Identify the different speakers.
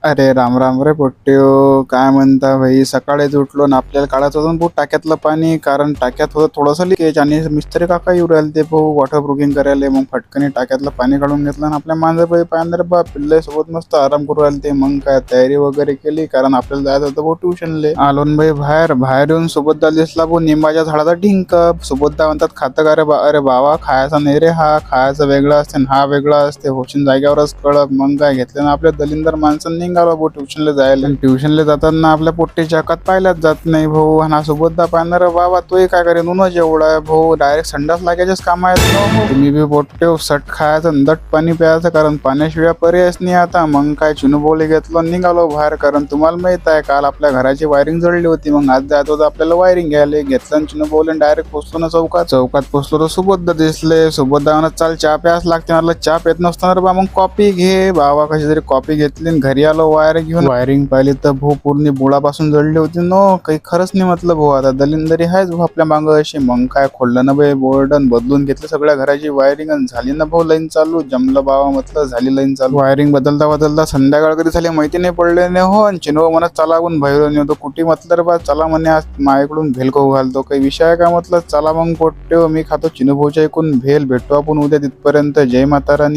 Speaker 1: अरे राम राम रे पोट्ट्यो, काय म्हणता भाई? सकाळीच उठलो ना आपल्याला काढायचं होतं भाऊ टाक्यातलं पाणी, कारण टाक्यात होतं थोडंसं लिकेज आणि मिस्त्री काका येऊ राहिले ते भाऊ वॉटर प्रूफिंग करायला. मग फटकनी टाक्यातलं पाणी काढून घेतलं आणि आपल्या मांजर पायांदर बा पिल्ले सोबत मस्त आराम करू राहिले ते. मग काय तयारी वगैरे केली, कारण आपल्याला जायचं होतं भाऊ ट्युशनले. आलो ना भाई बाहेर बाहेर येऊन सोबतदा दिसला भाऊ निंबाच्या झाडाचा डिंक. सोबतदा म्हणतात खातं का रे अरे बाबा खायचा नाही रे, हा खायचा वेगळा असते हा वेगळा असते, होशीन जाग्यावरच कळक. मग काय घेतलं ना आपल्या दलिंदर माणसांनी निघालो भाऊ ट्युशनला जायला. ट्युशनला जाताना आपल्या पोट्टीच्या हातात पाहिल्याच जात नाही भाऊ. आणि सोबतदा पाहणार बाबा तोही काय करे नुनच एवढा आहे भाऊ, डायरेक्ट संडास लागायचेच काम आहेत ना हो. तुम्ही बी पोट्टे सट खायचं दट पाणी प्यायचं, कारण पाण्याशिवाय पर्यायच नाही आता. मग काय चिनू बोले घेतलं निघालो बाहेर, कारण तुम्हाला माहित आहे काल आपल्या घराची वायरिंग जळली होती. मग आज जात होतं आपल्याला वायरिंग घ्यायला. घेतलं चिनू बोले डायरेक्ट पोचलो ना चौकात पोचलो तर सोबतदा दिसले. सोबतदा म्हणत चाल चहा प्यास लागते. म्हटलं चहा पेत नसताना बा मग कॉफी घे. बाबा कशी तरी कॉफी घेतली आणि घरी आलो वायर घेऊन. वायरिंग पाहिली तर भाऊ पूर्ण बुळापासून जळली होती नो, काही खरंच नाही म्हटलं भाऊ. आता दलिंदरी आहेच भाऊ आपल्या मागं अशी. मग काय खोललं ना भाई बोर्ड बदलून घेतलं सगळ्या घराची वायरिंग आणि झाली ना भाऊ लाईन चालू. जमलं बाबा म्हटलं झाली लाईन चालू. वायरिंग बदलता संध्याकाळ कधी झाली माहिती नाही पडले नाही हो. आणि चिनू म्हणत चला म्हणून भैरव नाही होतो कुठे म्हटलं रे बा चला म्हणे आज माझ्याकडून भेल खाऊ घालतो. काही विषय आहे का म्हटलं चला मग पोट्टे मी खातो चिनू भाऊच्या ऐकून भेल. भेटतो आपण उद्या तिथपर्यंत. जय माता राणी.